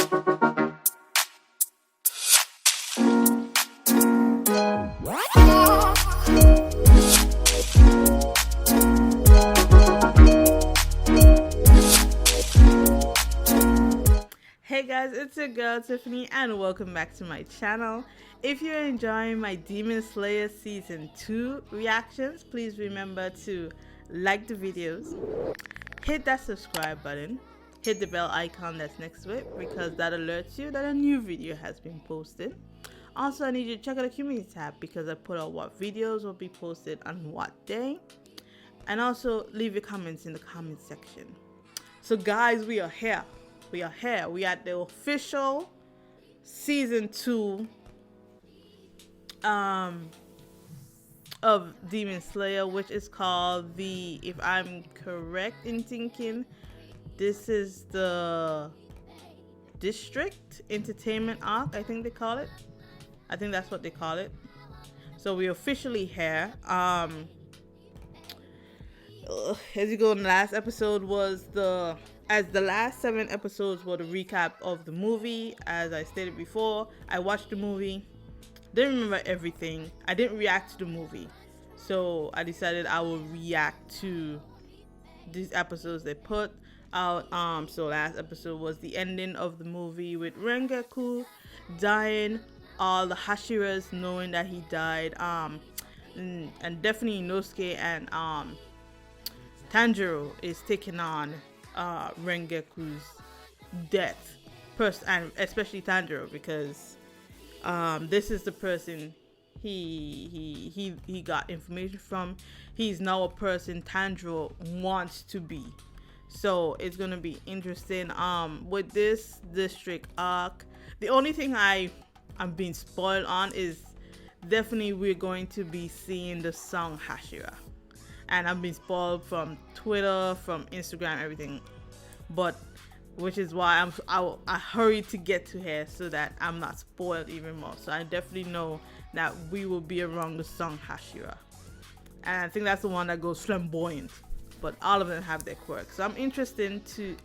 Hey guys, it's your girl Tiffany and welcome back to my channel. If you're enjoying my Demon Slayer Season 2 reactions, please remember to like the videos, hit that subscribe button, hit the bell icon that's next to it because that alerts you that a new video has been posted. Also, I need you to check out the community tab because I put out what videos will be posted on what day. And also leave your comments in the comment section. So guys, we are here. We are here. We are at the official season 2 of Demon Slayer, which is called the, if I'm correct in thinking, this is the District Entertainment Arc, I think they call it. I think that's what they call it. So we're officially here. As you go, in the last episode was the last 7 episodes were the recap of the movie. As I stated before, I watched the movie, didn't remember everything. I didn't react to the movie, so I decided I will react to these episodes they put out. So last episode was the ending of the movie with Rengoku dying, all the Hashiras knowing that he died, and definitely Inosuke and Tanjiro is taking on Rengoku's death, and especially Tanjiro, because this is the person he got information from. He's now a person Tanjiro wants to be. So it's gonna be interesting. With this district arc, the only thing I'm being spoiled on is definitely we're going to be seeing the Sound Hashira. And I've been spoiled from Twitter, from Instagram, everything. But which is why I hurried to get to here so that I'm not spoiled even more. So I definitely know that we will be around the Sound Hashira. And I think that's the one that goes flamboyant. But all of them have their quirks. So I'm interested to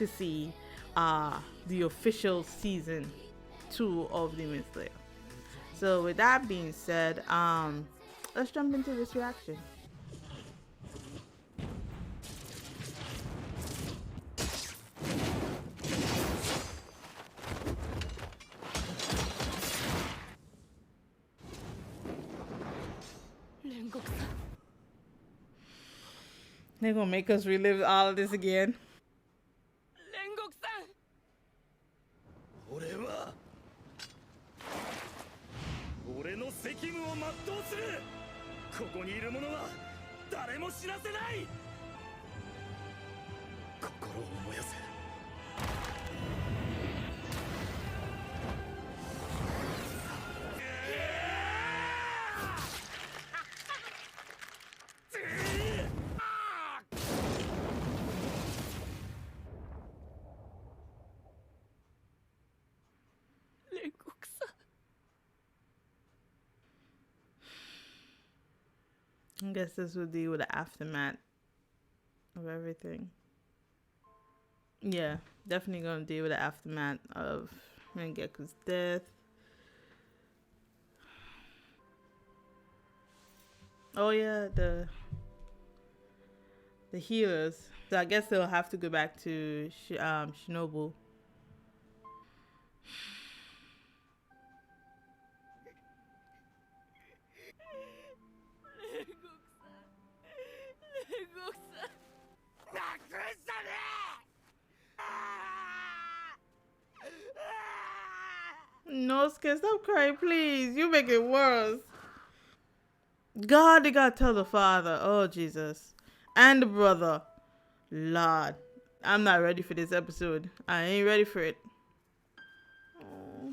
see the official season 2 of Demon Slayer. So with that being said, let's jump into this reaction. They're gonna make us relive all of this again. I guess this would deal with the aftermath of everything. Yeah, definitely gonna deal with the aftermath of Rengoku's death. Oh yeah, the healers. So I guess they'll have to go back to Shinobu. Inosuke, stop crying, please. You make it worse. God, they gotta tell the father. Oh, Jesus. And the brother. Lord. I'm not ready for this episode. I ain't ready for it. Oh.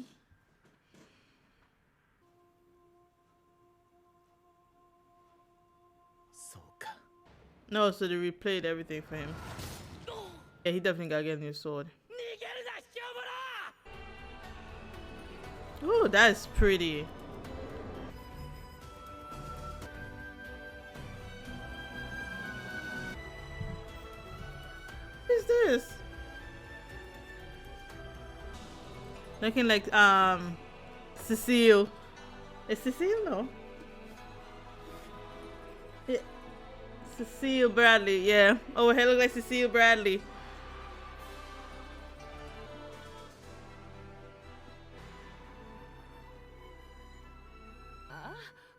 No, so they replayed everything for him. Yeah, he definitely gotta get a new sword. Ooh, that's pretty. What is this? Looking like Cecile. Is Cecile? No. Yeah. Cecile Bradley, yeah. Oh, her look like Cecile Bradley. Ah,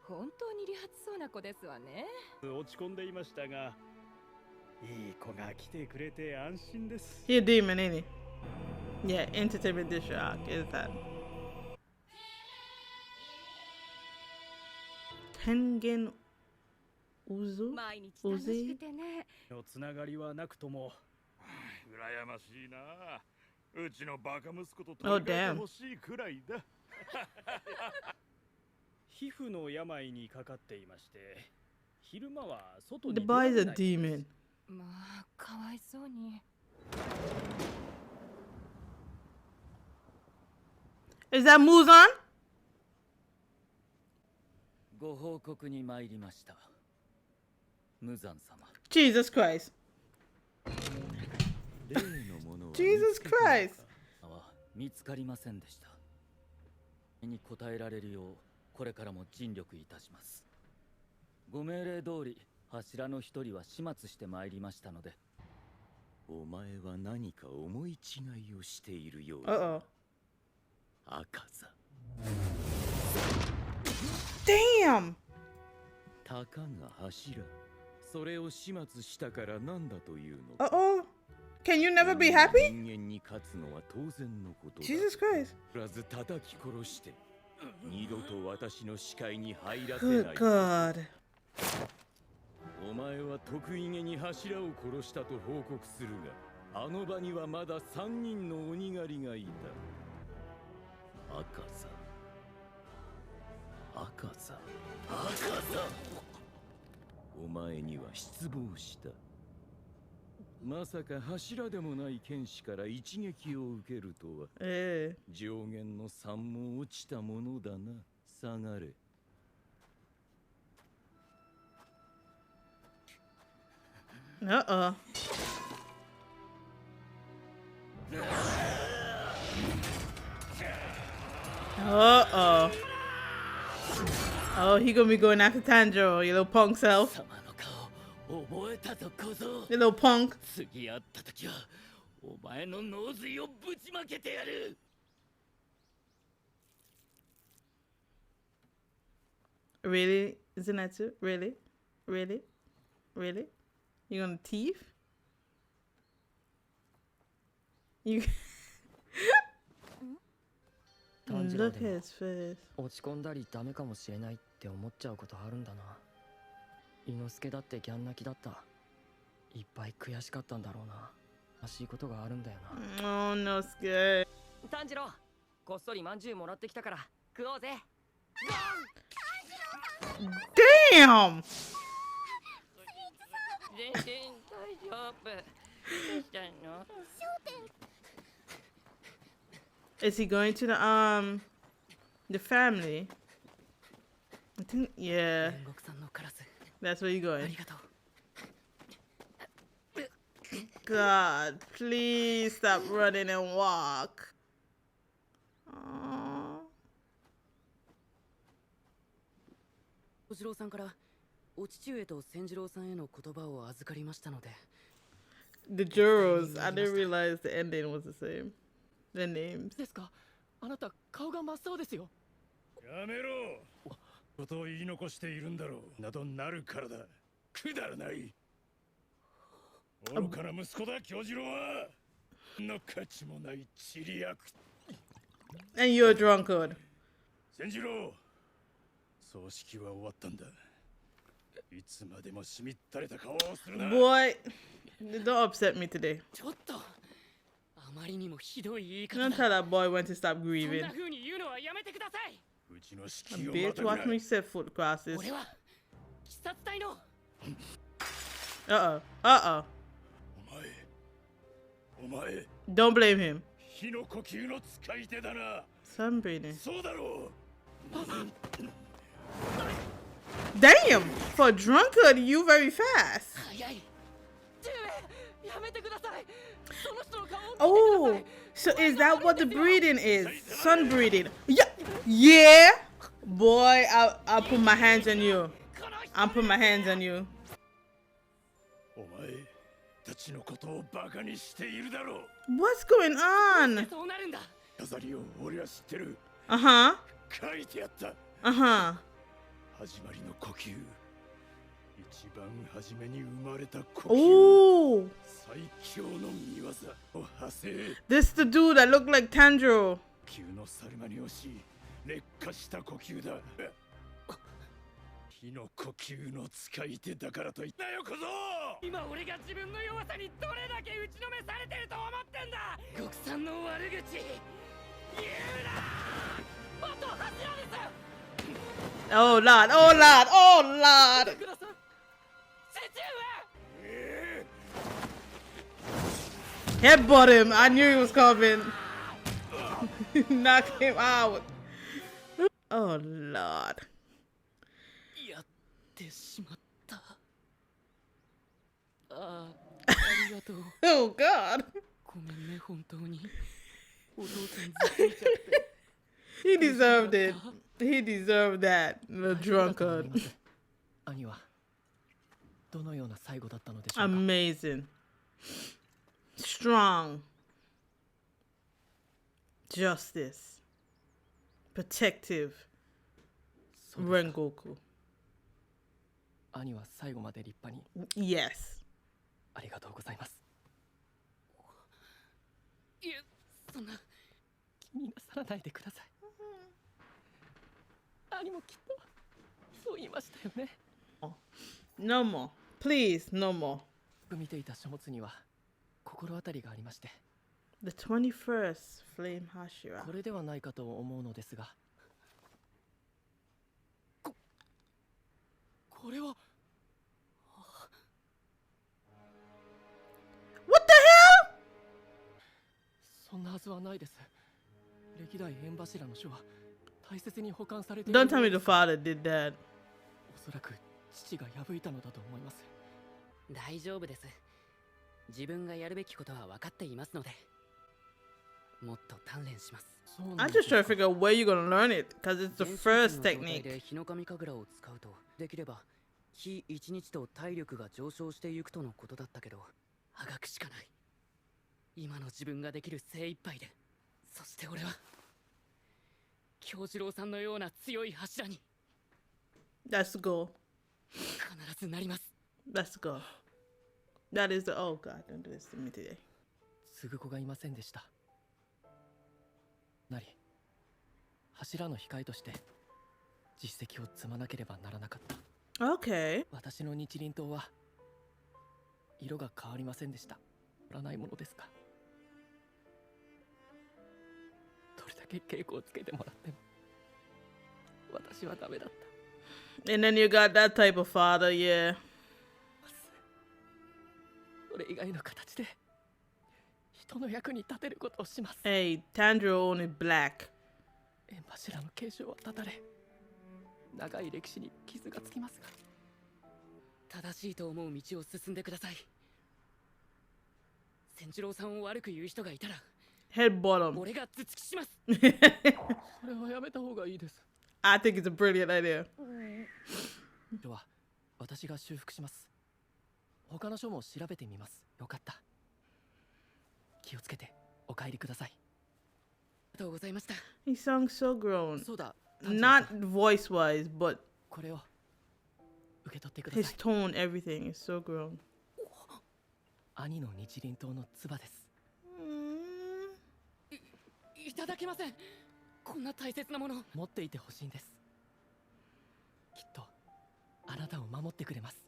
本当に理髪そうな子ですわね。落ち込んでいましたが、いい子が来てくれて安心です。 He a demon, ain't he? Yeah, entertainment district arc is that. Tengen Uzui? 毎日楽しくてね。つながりはなくとも、羨ましいな。うちのバカ息子と取り替えてほしいくらいだ。皮膚の病にかかっていまして、昼間は外に The boy is a demon. まあ、かわいそうに。Is that Muzan? ご報告に参りました。無惨様。Jesus Christ. Jesus Christ. は見つかりませんでした。に答えられるよう、これからも尽力いたします。ご命令通り、柱の一人は始末して参りましたので。お前は何か思い違いをしているようだ。赤座。Damn! たかが柱。それを始末したからなんだというの。Can you never be happy? 人間に勝つのは当然のことだ。Jesus Christ. まず叩き殺して、二度と私の視界に入らせない。Good God. お前は得意げに柱を殺したと報告するが、あの場にはまだ3人の鬼狩りがいた。赤座。赤座。赤座。お前には失望した。まさか柱でもない剣士から一撃を受けるとは。上限の3も落ちたものだな。下がれ。Oh, he gonna be going after Tanjiro, you little punk self. You little punk. Really? Zenitsu? Really? Really? Really? You gonna thief? You look at his face. 落ち込んだりダメかもしれないって思っちゃうことあるんだな。Inosukeだってギャン泣きだった。いっぱい悔しかったんだろうな。悲しいことがあるんだよな。Oh, Inosuke. Tanjiro、こっそりまんじゅうもらってきたから食おうぜ。Damn! 全然大丈夫。どうしたの？ Is he going to the family? I think, yeah. That's where you going. God, please stop running and walk. Aww. 小次郎さんからお父上と千次郎さんへの言葉を預かりましたので。 The jurors, I didn't realize the ending was the same. The names. ですか？あなた顔が真っ青ですよ。やめろ。ことを言い残しているんだろう。などなるからだ。くだらない。愚かな息子だ、京次郎は。の価値もないちりやく。And you're a drunkard. 千次郎、葬式は終わったんだ。いつまでもしみったれた顔をするな。Boy, don't upset me today. ちょっと。あまりにもひどい言い方。 Don't tell that boy when to stop そん grieving. な風に言うのはやめてください。うちの式 A を bitch, またぐ watch な。 me set foot crosses. 俺は鬼殺隊の。お前。Don't blame him. 火の呼吸の使い手だな。 Sun breathing. そうだろう。 Damn! For a drunkard, you very fast. 早い。父上、やめてください。その人の顔を見てください。So is that what the breeding is? Sun breeding. Yeah. Yeah. Boy, I'll put my hands on you. I'll put my hands on you. お前たちのことをバカにしているだろう。 What's going on? そうなるんだ。飾りを俺は知ってる。 Uh-huh. 書いてあった。 Uh-huh. 始まりの呼吸。一番初めに生まれた呼吸。 Ooh. 最強の見業を派生。 This the dude that looked like Tanjiro. 呼吸の猿間に押し劣化した呼吸だ。火の呼吸の使い手だからと言ったよ小僧。今俺が自分の弱さにどれだけ打ちのめされてると思ってんだ。国産の悪口言うな。もっと柱です。 Oh Lord, oh Lord, oh Lord. 倉さん、父上。 Headbutt him. I knew he was coming. Knock him out. Oh Lord. やってしまった。ありがとう。Oh God. ごめんね本当に。お父さんずっといちゃって。 He deserved it. He deserved that. The drunkard. 兄はどのような最後だったのでしょうか。 Amazing. Strong. Justice. Protective. Rengoku. 兄は最後まで立派に Yes. ありがとうございます。いえ、そんな。気になさらないでください。兄もきっとそう言いましたよね。 No more. Please, no more. 見ていた書物には心当たりがありまして、 The 21st Flame Hashira. これではないかと思うのですが。これは What the hell? そんなはずはないです。歴代縁柱の書は大切に保管されている。 Don't tell me the father did that. おそらく父が破いたのだと思います。大丈夫です。自分がやるべきことは分かっていますので、もっと鍛錬します。 I'm just trying to figure out where you're gonna learn it, because it's the first 全身の状態 technique. で日の神神楽を使うと、できれば日一日と体力が上昇していくとのことだったけど、あがくしかない。今の自分ができる精一杯で、そして俺は京次郎さんのような強い柱に That's the goal. 必ずなります。 That's the goal. That is the. Oh God, don't do this to me today. 継ぐ子がいませんでした。なり柱の控えとして実績を積まなければならなかった。 Okay. 私の日輪刀は色が変わりませんでした。らないものですか。どれだけ稽古をつけてもらっても私はダメだった。 And then you got that type of father, yeah. それ以外の形で人の役に立てることをします。 Hey, Tanjiro only black. 縁柱の継承は断たれ、長い歴史に傷がつきますが。正しいと思う道を進んでください。千次郎さんを悪く言う人がいたら Head bottom. 俺が頭突きします。それはやめた方がいいです。 I think it's a brilliant idea. では私が修復します。他の書も調べてみます。よかった。気をつけてお帰りください。ありがとうございました。 He sounds so grown. そうだ。 Not voice wise, but これを受け取ってくださ his い。 tone, everything is so grown. 兄の日輪刀の唾です。いただけません。こんな大切なもの。持っていてほしいんです。きっとあなたを守ってくれます。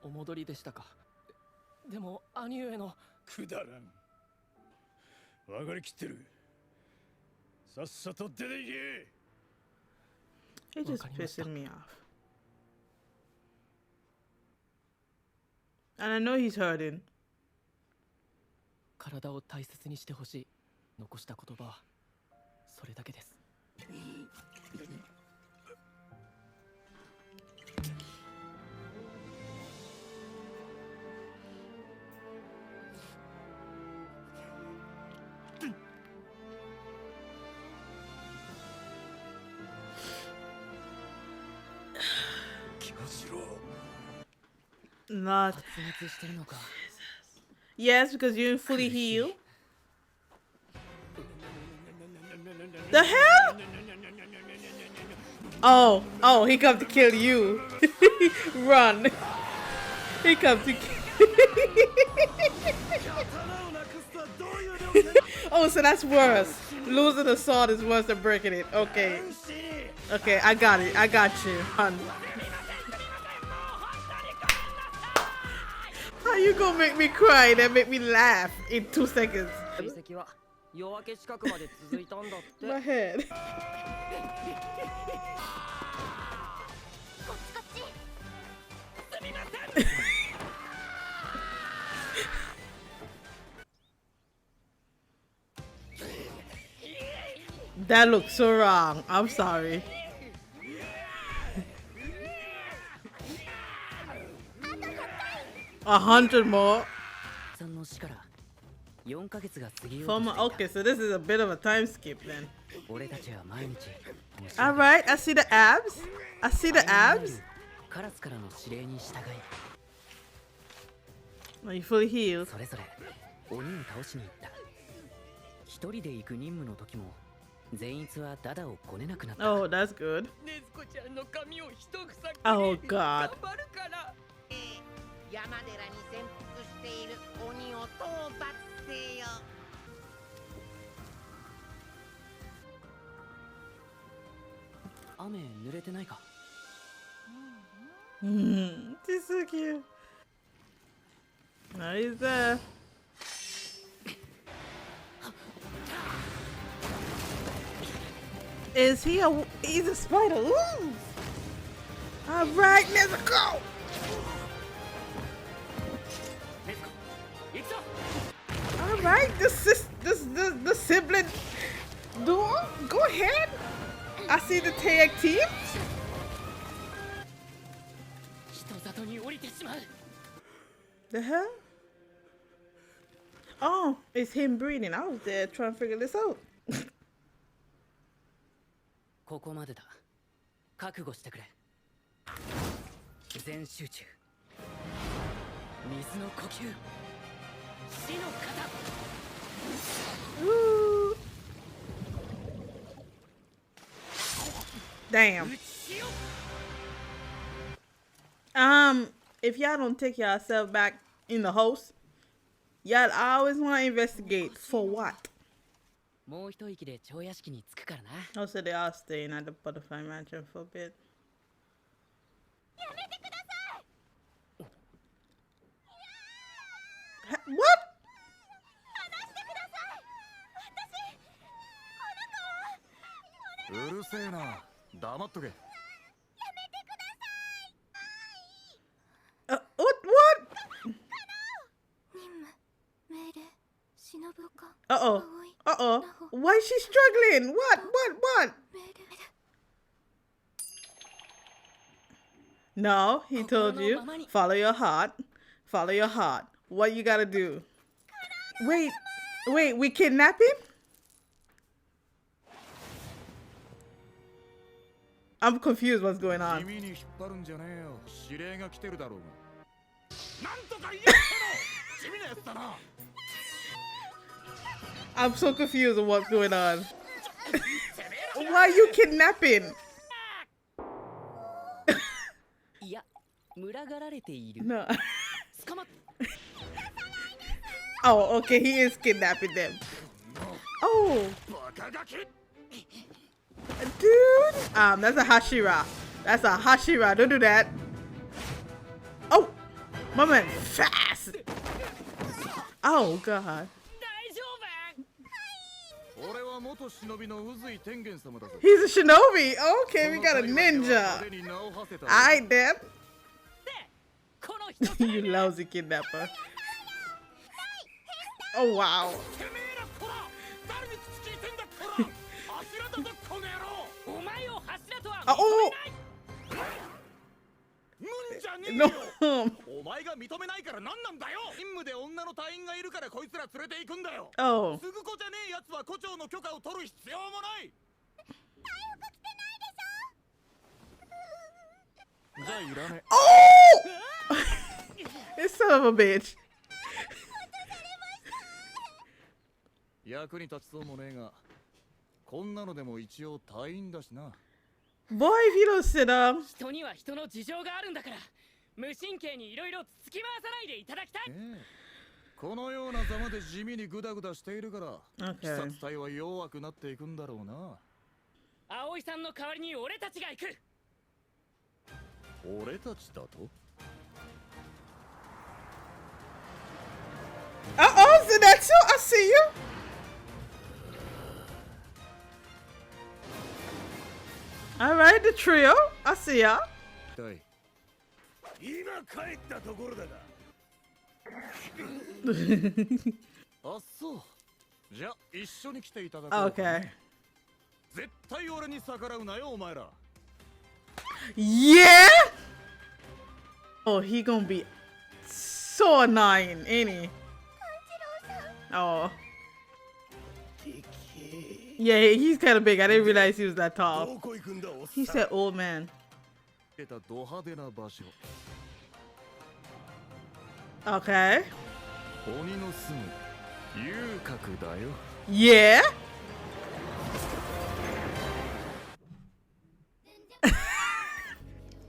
お戻りでしたか。でも兄上のくだらん。分かりきってる。さっさと出ていけ。 It's just わかりました。 pissing me off. And I know he's hurting. 体を大切にしてほしい。残した言葉はそれだけです。Not. 発熱してるのか。 Yes, because you're fully healed. The hell? Oh, he come to kill you. Run. He come to kill. Oh, so that's worse. Losing the sword is worse than breaking it. Okay. Okay, I got it. I got you. Run. How you gonna make me cry and then make me laugh in 2 seconds? 追跡は夜明け近くまで続いたんだって My head. That looks so wrong. I'm sorry. $100 more. さんの死から4ヶ月が過ぎよう For と my, してい okay, so this is a bit of a time skip then. た。俺たちは毎日 All right, I see the abs. I see the abs. カラスからの指令に従い Are you fully healed? それぞれ鬼を倒しに行った。一人で行く任務の時も善逸はダダをこねなくなった。 Oh, that's good. ねずこちゃんの髪を一草く Oh God. 頑張るから。山寺に潜伏している鬼を討伐せよ。雨濡れてないか。 This is so cute. No, he's there. Is he a? He's a spider. Ooh. All right, let's go. All right, the sibling duo. Go ahead. I see the tag team. 人里に降りてしまう。 The hell? Oh, it's him breathing. I was there trying to figure this out. ここまでだ。覚悟してくれ。全集中。水の呼吸。死の型。 Ooh. Damn. If y'all don't take yourself back in the host, y'all always want to investigate for what? もう一息で蝶屋敷に着くからな。 Also, they are staying at the butterfly mansion for a bit. What? うるせえな。黙っとけ。What? 命令忍ぶか Uh-oh. Uh-oh. Why is she struggling? What? 命令 No, he told you. Follow your heart. Follow your heart. What you gotta do? Wait, we kidnap him? I'm confused what's going on. 君に引っ張るんじゃねえよ。指令が来てるだろうが。なんとか言えっての。地味なやつだな。 I'm so confused on what's going on. Why are you kidnapping? いや、群がられている。 No. 捕まっ。 Oh, okay, he is kidnapping them. Oh, バカガキ。 dude. That's a Hashira. That's a Hashira. Don't do that. Oh, my man, fast. Oh God. 俺は元忍びの宇髄天元様だぞ。 He's a shinobi. Okay, we got a ninja. 派手に名を馳せた。 Alright then. この人 You lousy kidnapper. Oh wow. てめえらこら。誰に口聞いてんだこら。柱だぞこの野郎。お前を柱とは Oh, むんじゃねえ no. よ。お前が認めないから何なんだよ。任務で女の隊員がいるからこいつら連れて行くんだよ。 Oh. すぐ子じゃねえやつは胡蝶の許可を取る必要もない。じゃあいらねえ。Oh! This son of a bitch. 役に立ちそうもねえが、こんなのでも一応隊員だしな。Boy, if you don't sit up. 人には人の事情があるんだから、無神経にいろいろつき回さないでいただきたい。このようなざまで地味にグダグダしているから、Okay. 鬼殺隊は弱くなっていくんだろうな。葵さんの代わりに俺たちが行く。俺たちだとUh-oh, Zenitsu, I see you. All right, the trio. I see y'all. 今帰ったところだが。あ、そう。じゃあ一緒に来ていただこうか。Okay. 絶対俺に逆らうなよ、お前ら。Yeah? Oh, he gonna be so annoying, ain't he? Oh. Yeah, he's kind of big. I didn't realize he was that tall. He said old man. Okay. Yeah?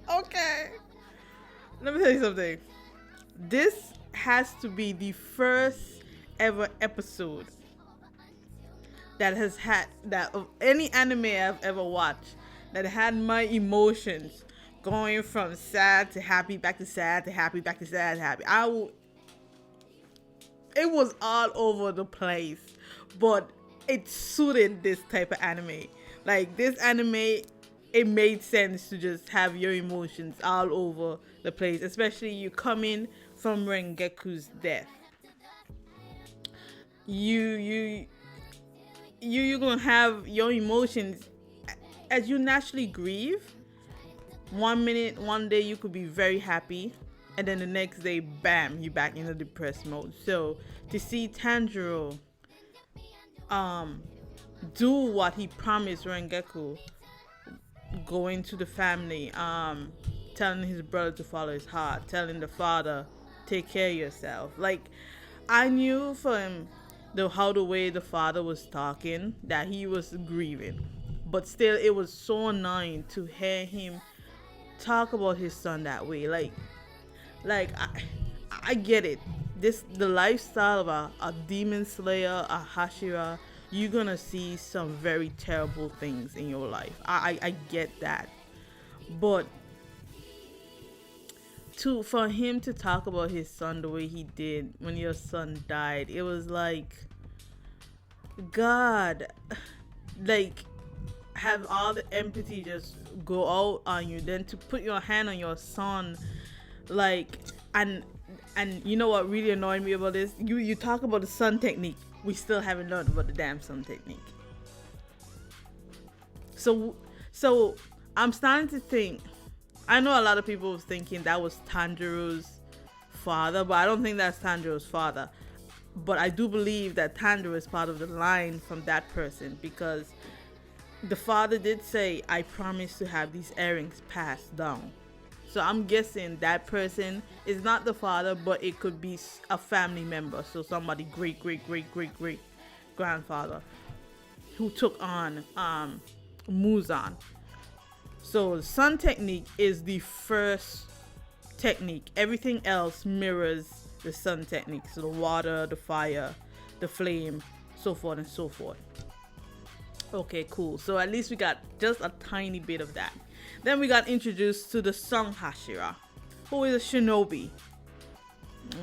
Okay. Let me tell you something. This has to be the first ever episode that has had that of any anime I've ever watched that had my emotions going from sad to happy, back to sad to happy, back to sad to happy. It was all over the place, but it suited this type of anime. Like this anime, it made sense to just have your emotions all over the place, especially you coming from Rengoku's death. You're gonna have your emotions as you naturally grieve. 1 minute, one day you could be very happy, and then the next day, bam, you're back in the depressed mode. So to see Tanjiro do what he promised Rengoku, going to the family, telling his brother to follow his heart, telling the father, take care of yourself. Like, I knew from the way the father was talking that he was grieving, but still it was so annoying to hear him talk about his son that way. Like I get it. The lifestyle of a demon slayer, a Hashira, you're gonna see some very terrible things in your life. I get that, but for him to talk about his son the way he did when your son died, it was like, God, like, have all the empathy just go out on you, then to put your hand on your son, like, and you know what really annoyed me about this? You talk about the sun technique, we still haven't learned about the damn sun technique. So I'm starting to think, I know a lot of people was thinking that was Tanjiro's father, but I don't think that's Tanjiro's father. But I do believe that Tanjiro is part of the line from that person, because the father did say, I promise to have these earrings passed down. So I'm guessing that person is not the father, but it could be a family member. So somebody great grandfather who took on Muzan. So the sun technique is the first technique. Everything else mirrors the sun technique. So the water, the fire, the flame, so forth and so forth. Okay, cool. So at least we got just a tiny bit of that. Then we got introduced to the Sound Hashira, who is a shinobi.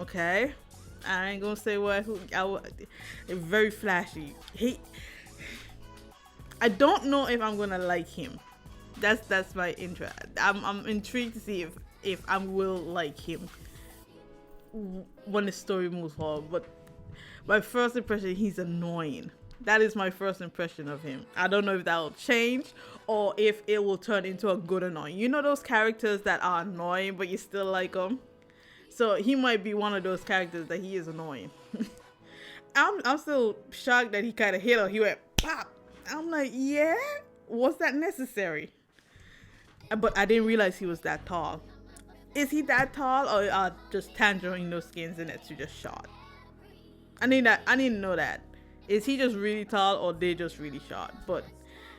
Okay, I ain't gonna say very flashy. I don't know if I'm gonna like him. That's my interest. I'm intrigued to see if I will like him when the story moves forward. But my first impression, he's annoying. That is my first impression of him. I don't know if that will change or if it will turn into a good annoying. You know those characters that are annoying but you still like them? So he might be one of those characters that he is annoying. I'm still shocked that he kind of hit her. He went pop. I'm like, yeah? Was that necessary? But I didn't realize he was that tall. Is he that tall, or are just Tanjiro, Inosuke, and Zenitsu just short? I need to know that. Is he just really tall, or they just really short? But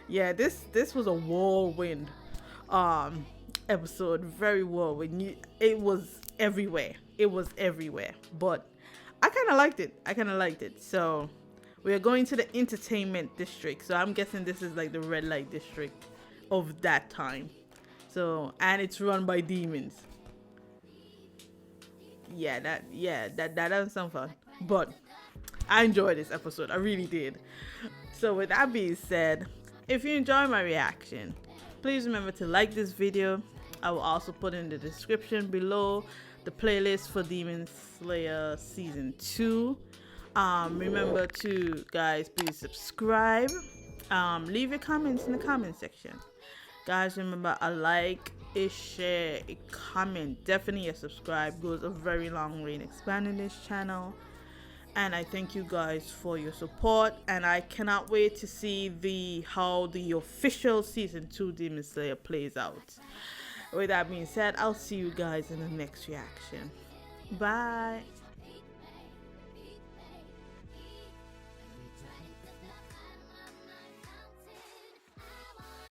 yeah, this was a whirlwind episode. Very whirlwind. It was everywhere. It was everywhere. But I kind of liked it. So we are going to the entertainment district. So I'm guessing this is like the red light district of that time. So, and it's run by demons. Yeah, that doesn't sound fun. But I enjoyed this episode. I really did. So with that being said, if you enjoy my reaction, please remember to like this video. I will also put in the description below the playlist for Demon Slayer Season 2. Remember to, guys, please subscribe. Leave your comments in the comment section. Guys, remember, a like, a share, a comment, definitely a subscribe goes a very long way in expanding this channel. And I thank you guys for your support, and I cannot wait to see how the official Season 2 Demon Slayer plays out. With that being said, I'll see you guys in the next reaction. Bye.